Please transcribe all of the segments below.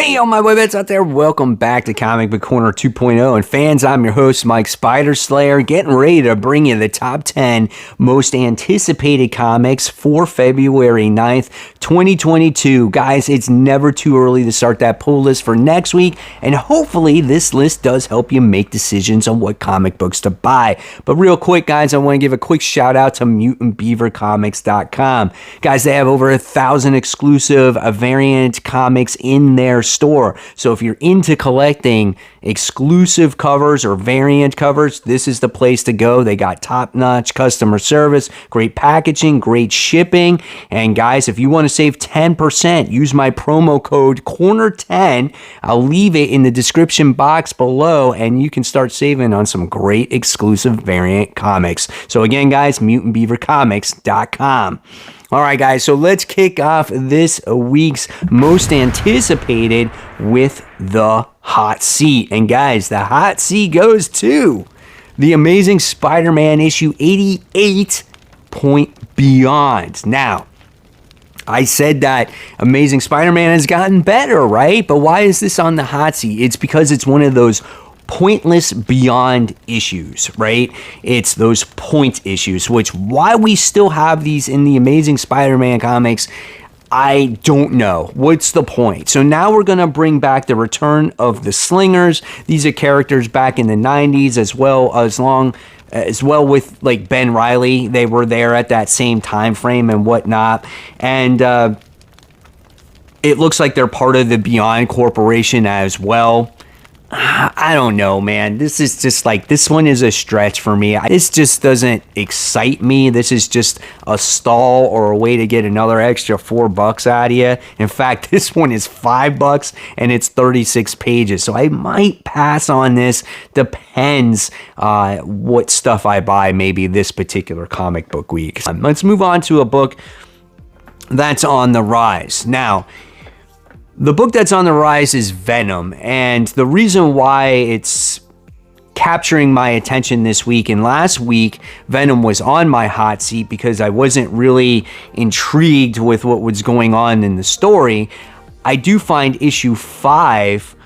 Hey, all my webheads out there, welcome back to Comic Book Corner 2.0. And fans, I'm your host, Mike Spider Slayer, getting ready to bring you the top 10 most anticipated comics for February 9th, 2022. Guys, it's never too early to start that pull list for next week, and hopefully this list does help you make decisions on what comic books to buy. But real quick, guys, I want to give a quick shout out to MutantBeaverComics.com. Guys, they have over 1,000 exclusive variant comics in their store. So if you're into collecting exclusive covers or variant covers, this is the place to go. They got top-notch customer service, great packaging, great shipping. And guys, if you want to save 10%, use my promo code CORNER10. I'll leave it in the description box below, and you can start saving on some great exclusive variant comics. So again, guys, MutantBeaverComics.com. All right, guys, so let's kick off this week's most anticipated with the hot seat. And guys, the hot seat goes to The Amazing Spider-Man issue 88 Point Beyond. Now, I said that Amazing Spider-Man has gotten better, right? But why is this on the hot seat? It's because it's one of those pointless beyond issues, right? It's those point issues, which why we still have these in the Amazing Spider-Man comics, I don't know. What's the point? So now we're going to bring back the return of the Slingers. These are characters back in the 90s as well with like Ben Reilly. They were there at that same time frame and whatnot. And it looks like they're part of the Beyond Corporation as well. I don't know, man. This is just like, this one is a stretch for me. This just doesn't excite me. This is just a stall or a way to get another extra $4 out of you. In fact, this one is $5 and it's 36 pages. So I might pass on this. Depends what stuff I buy maybe this particular comic book week. Let's move on to a book that's on the rise. Now, the book that's on the rise is Venom, and the reason why it's capturing my attention this week, and last week Venom was on my hot seat because I wasn't really intrigued with what was going on in the story. I do find issue 5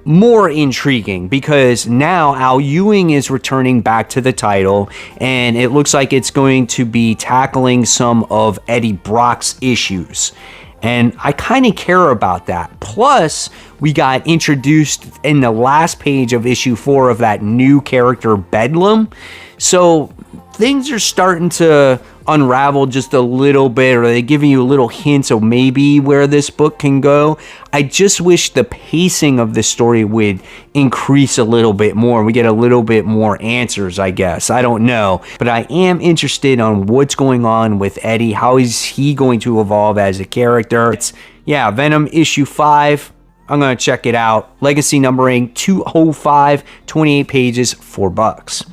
more intriguing because now Al Ewing is returning back to the title, and it looks like it's going to be tackling some of Eddie Brock's issues. And I kind of care about that. Plus, we got introduced in the last page of issue 4 of that new character, Bedlam. So things are starting to unravel just a little bit, or they're giving you a little hints of maybe where this book can go. I just wish the pacing of the story would increase a little bit more. We get a little bit more answers, I guess. I don't know. But I am interested on what's going on with Eddie. How is he going to evolve as a character? Venom issue 5. I'm going to check it out. Legacy numbering 205, 28 pages, $4.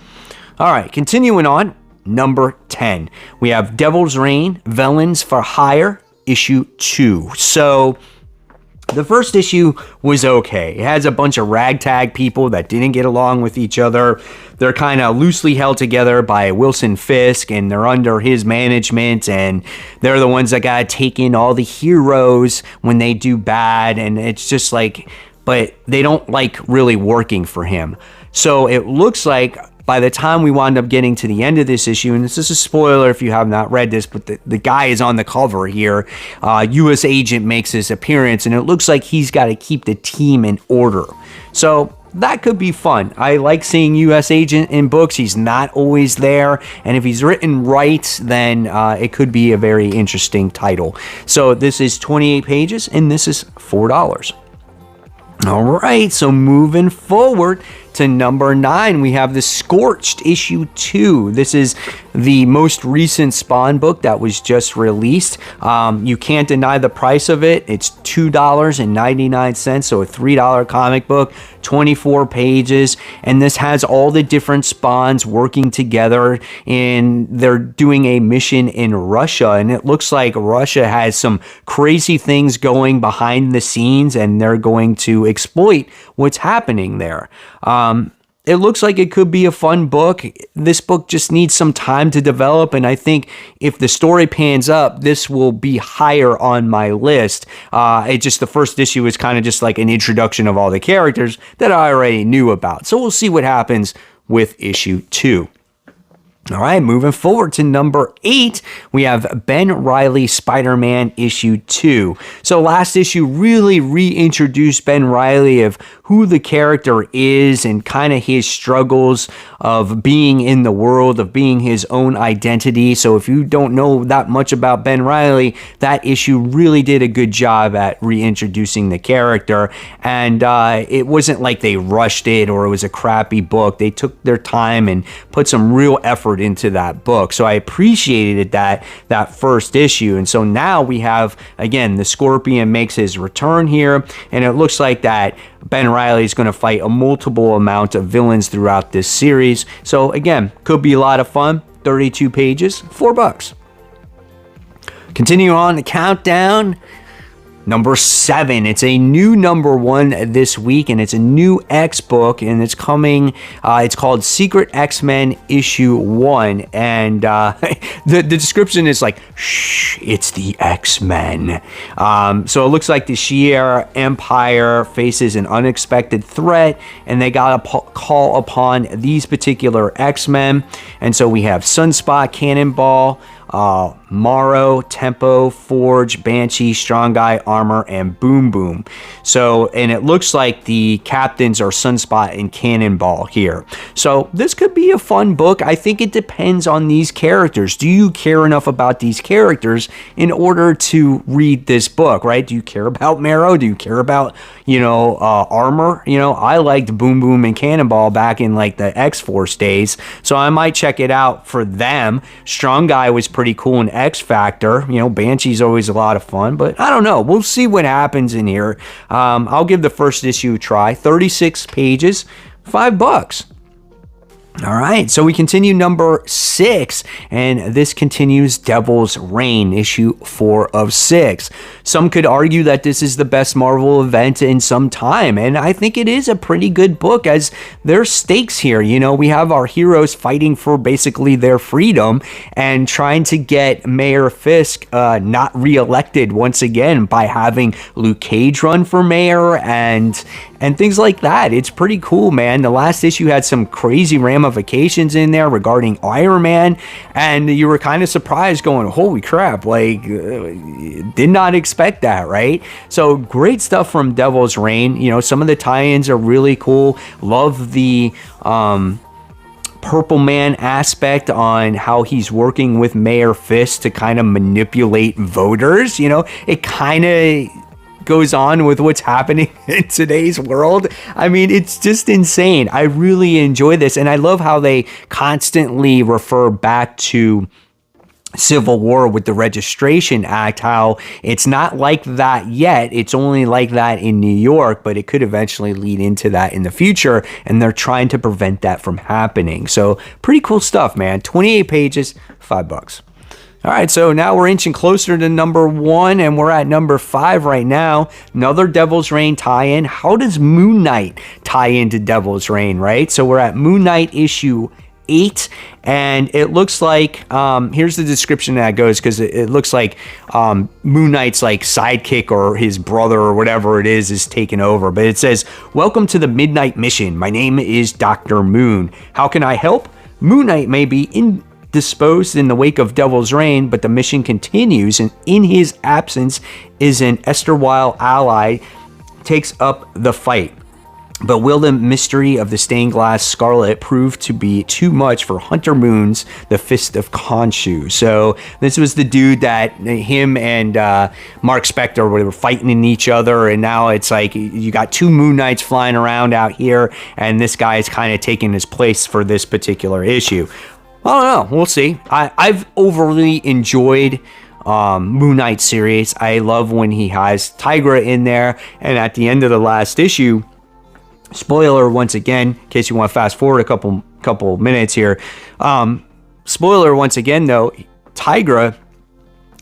All right, continuing on. Number 10, we have Devil's Reign, Villains for Hire, issue 2. So the first issue was okay. It has a bunch of ragtag people that didn't get along with each other. They're kind of loosely held together by Wilson Fisk, and they're under his management, and they're the ones that got to take in all the heroes when they do bad, and it's just like, but they don't like really working for him. So it looks like by the time we wound up getting to the end of this issue, and this is a spoiler if you have not read this, but the guy is on the cover here. U.S. Agent makes his appearance, and it looks like he's got to keep the team in order. So that could be fun. I like seeing U.S. Agent in books. He's not always there, and if he's written right, then it could be a very interesting title. So this is 28 pages, and this is $4. All right, so moving forward to number 9, we have the Scorched issue 2. This is the most recent Spawn book that was just released. You can't deny the price of it. It's $2.99, so a $3 comic book, 24 pages, and this has all the different Spawns working together, and they're doing a mission in Russia, and it looks like Russia has some crazy things going behind the scenes, and they're going to exploit what's happening there. it looks like it could be a fun book. This book just needs some time to develop, and I think if the story pans up, this will be higher on my list. The first issue is kind of just like an introduction of all the characters that I already knew about. So we'll see what happens with issue 2. All right, moving forward to number 8, we have Ben Reilly Spider-Man issue 2. So last issue really reintroduced Ben Reilly of who the character is and kind of his struggles of being in the world, of being his own identity. So if you don't know that much about Ben Reilly, that issue really did a good job at reintroducing the character. And it wasn't like they rushed it or it was a crappy book. They took their time and put some real effort into that book. So I appreciated that first issue. And so now we have, again, the Scorpion makes his return here, and it looks like that Ben Reilly is going to fight a multiple amount of villains throughout this series. So again, could be a lot of fun. 32 pages, $4. Continue on the countdown. Number 7, it's a new number 1 this week, and it's a new X book, and it's coming, it's called Secret X-Men issue 1, and the description is like, shh, it's the X-Men. So it looks like the Shi'ar Empire faces an unexpected threat, and they gotta call upon these particular X-Men, and so we have Sunspot, Cannonball, Morrow, Tempo, Forge, Banshee, Strong Guy, Armor, and Boom Boom. So, and it looks like the captains are Sunspot and Cannonball here. So this could be a fun book. I think it depends on these characters. Do you care enough about these characters in order to read this book, right? Do you care about Morrow? Do you care about, Armor? I liked Boom Boom and Cannonball back in like the X-Force days, so I might check it out for them. Strong Guy was pretty cool in X Factor. Banshee's always a lot of fun, but I don't know. We'll see what happens in here. I'll give the first issue a try. 36 pages, $5. All right, so we continue number 6, and this continues Devil's Reign, issue 4 of 6. Some could argue that this is the best Marvel event in some time, and I think it is a pretty good book as there's stakes here. We have our heroes fighting for basically their freedom and trying to get Mayor Fisk not reelected once again by having Luke Cage run for mayor and things like that. It's pretty cool, man. The last issue had some crazy ramifications in there regarding Iron Man, and you were kind of surprised going, holy crap, did not expect that, right? So great stuff from Devil's Reign. Some of the tie-ins are really cool. Love the Purple Man aspect on how he's working with Mayor Fisk to kind of manipulate voters. It kind of goes on with what's happening in today's world. I mean, it's just insane. I really enjoy this, and I love how they constantly refer back to Civil War with the Registration Act, how it's not like that yet. It's only like that in New York, but it could eventually lead into that in the future, and they're trying to prevent that from happening. So pretty cool stuff, man. 28 pages, $5. All right, so now we're inching closer to number 1, and we're at number 5 right now. Another Devil's Reign tie-in. How does Moon Knight tie into Devil's Reign, right? So we're at Moon Knight issue 8, and it looks like, here's the description that goes, because it looks like Moon Knight's like sidekick or his brother or whatever it is taken over. But it says, "Welcome to the Midnight Mission. My name is Dr. Moon. How can I help? Moon Knight may be indisposed in the wake of Devil's Reign, but the mission continues, and in his absence is an erstwhile ally takes up the fight. But will the mystery of the stained glass Scarlet prove to be too much for Hunter Moon's The Fist of Khonshu?" So this was the dude that him and Mark Spector were fighting in each other, and now it's like you got 2 Moon Knights flying around out here, and this guy is kind of taking his place for this particular issue. I don't know. We'll see. I've overly enjoyed Moon Knight series. I love when he has Tigra in there, and at the end of the last issue, spoiler once again, in case you want to fast forward a couple minutes here. Spoiler once again, though, Tigra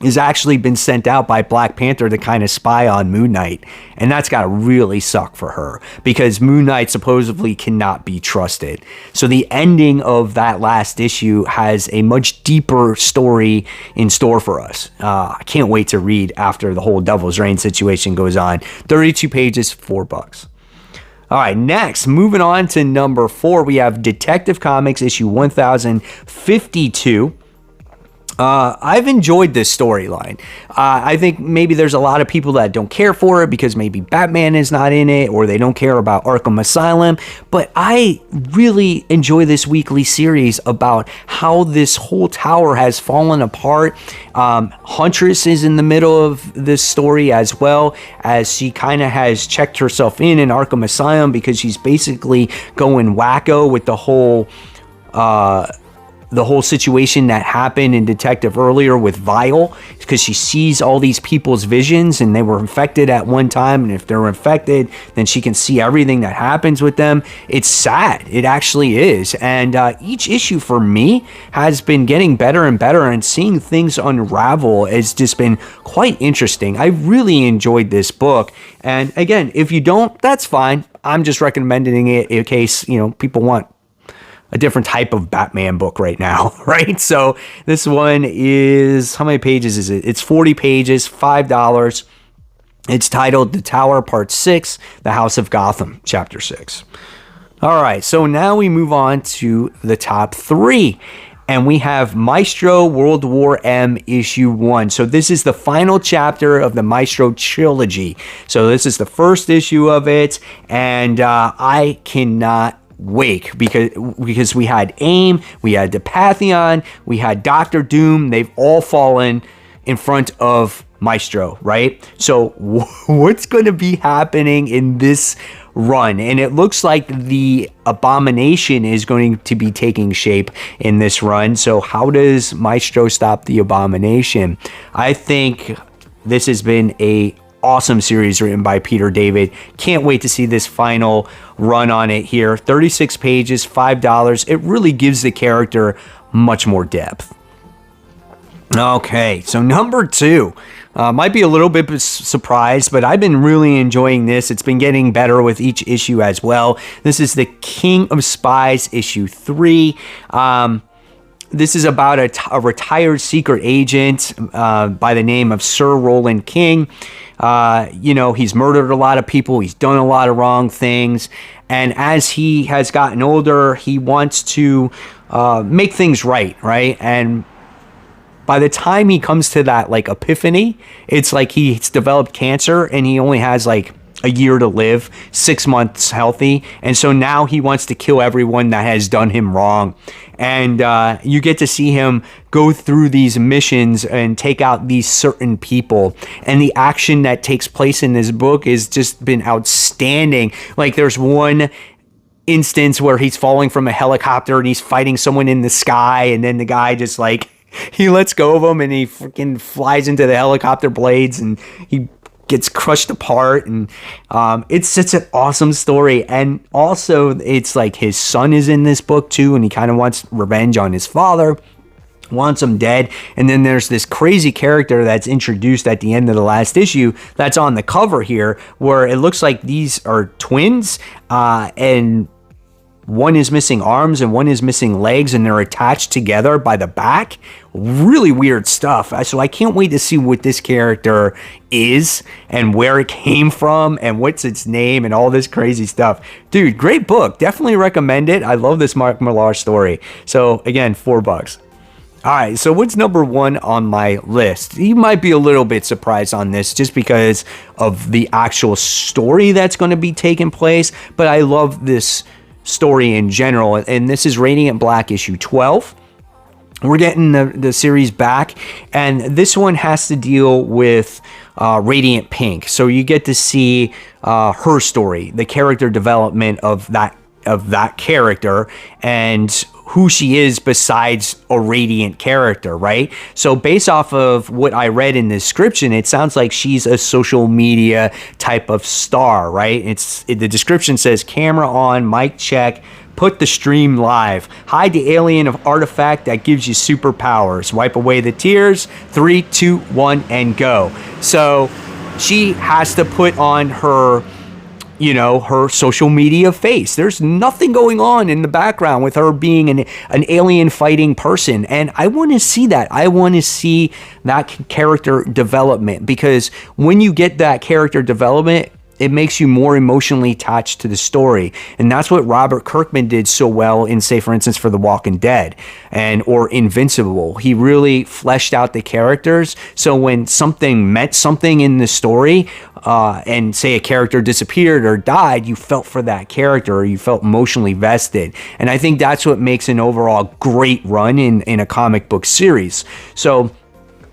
has actually been sent out by Black Panther to kind of spy on Moon Knight. And that's got to really suck for her because Moon Knight supposedly cannot be trusted. So the ending of that last issue has a much deeper story in store for us. I can't wait to read after the whole Devil's Reign situation goes on. 32 pages, $4. All right, next, moving on to number 4, we have Detective Comics issue 1052. I've enjoyed this storyline. I think maybe there's a lot of people that don't care for it because maybe Batman is not in it or they don't care about Arkham Asylum. But I really enjoy this weekly series about how this whole tower has fallen apart. Huntress is in the middle of this story as well, as she kind of has checked herself in Arkham Asylum because she's basically going wacko with the whole situation that happened in Detective earlier with Vile, because she sees all these people's visions and they were infected at one time, and if they're infected then she can see everything that happens with them. It's sad, it actually is. And each issue for me has been getting better and better, and seeing things unravel has just been quite interesting. I really enjoyed this book, and again, if you don't, that's fine. I'm just recommending it in case people want a different type of Batman book right now, right? So this one is, how many pages is it? It's 40 pages, $5. It's titled The Tower Part 6, The House of Gotham, Chapter 6. All right, so now we move on to the top 3. And we have Maestro World War M issue 1. So this is the final chapter of the Maestro trilogy. So this is the first issue of it, and I cannot wait because we had AIM, we had the Pantheon, we had Doctor Doom. They've all fallen in front of Maestro, right? So what's going to be happening in this run? And it looks like the Abomination is going to be taking shape in this run. So how does Maestro stop the Abomination? I think this has been a awesome series written by Peter David. Can't wait to see this final run on it here. 36 pages, $5. It really gives the character much more depth. Okay, so number 2. Might be a little bit surprised, but I've been really enjoying this. It's been getting better with each issue as well. This is the King of Spies issue 3. This is about a retired secret agent by the name of Sir Roland King. He's murdered a lot of people. He's done a lot of wrong things. And as he has gotten older, he wants to make things right? And by the time he comes to that epiphany, it's like he's developed cancer and he only has a year to live, 6 months healthy. And so now he wants to kill everyone that has done him wrong. And you get to see him go through these missions and take out these certain people. And the action that takes place in this book has just been outstanding. There's one instance where he's falling from a helicopter and he's fighting someone in the sky. And then the guy just he lets go of him and he freaking flies into the helicopter blades and he gets crushed apart. And it's such an awesome story. And also it's his son is in this book too, and he kind of wants revenge on his father, wants him dead. And then there's this crazy character that's introduced at the end of the last issue that's on the cover here, where it looks like these are twins, and one is missing arms and one is missing legs, and they're attached together by the back. Really weird stuff. So I can't wait to see what this character is and where it came from and what's its name and all this crazy stuff. Dude, great book. Definitely recommend it. I love this Mark Millar story. So again, $4. All right, so what's number 1 on my list? You might be a little bit surprised on this just because of the actual story that's going to be taking place, but I love this story in general, and this is Radiant Black issue 12. We're getting the series back, and this one has to deal with Radiant Pink. So you get to see her story, the character development of that character, and who she is besides a radiant character, right? So based off of what I read in the description, it sounds like she's a social media type of star, right? The description says camera on, mic check, put the stream live, hide the alien artifact that gives you superpowers, wipe away the tears, 3, 2, 1, and go. So she has to put on her, you know, her social media face. There's nothing going on in the background with her being an alien fighting person. And I want to see that. I want to see that character development, because when you get that character development, it makes you more emotionally attached to the story. And that's what Robert Kirkman did so well in, say, for instance, for The Walking Dead or Invincible. He really fleshed out the characters. So when something meant something in the story, and say a character disappeared or died, you felt for that character, or you felt emotionally vested. And I think that's what makes an overall great run in a comic book series. So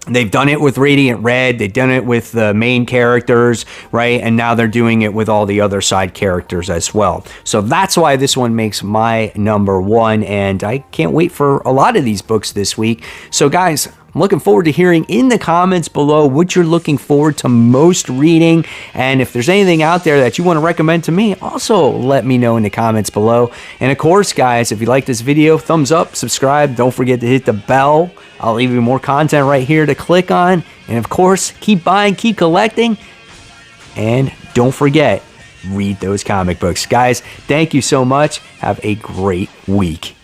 they've done it with Radiant Red, they've done it with the main characters, right? And now they're doing it with all the other side characters as well. So that's why this one makes my number one, and I can't wait for a lot of these books this week. So guys, I'm looking forward to hearing in the comments below what you're looking forward to most reading. And if there's anything out there that you want to recommend to me, also let me know in the comments below. And of course, guys, if you like this video, thumbs up, subscribe. Don't forget to hit the bell. I'll leave you more content right here to click on. And of course, keep buying, keep collecting. And don't forget, read those comic books. Guys, thank you so much. Have a great week.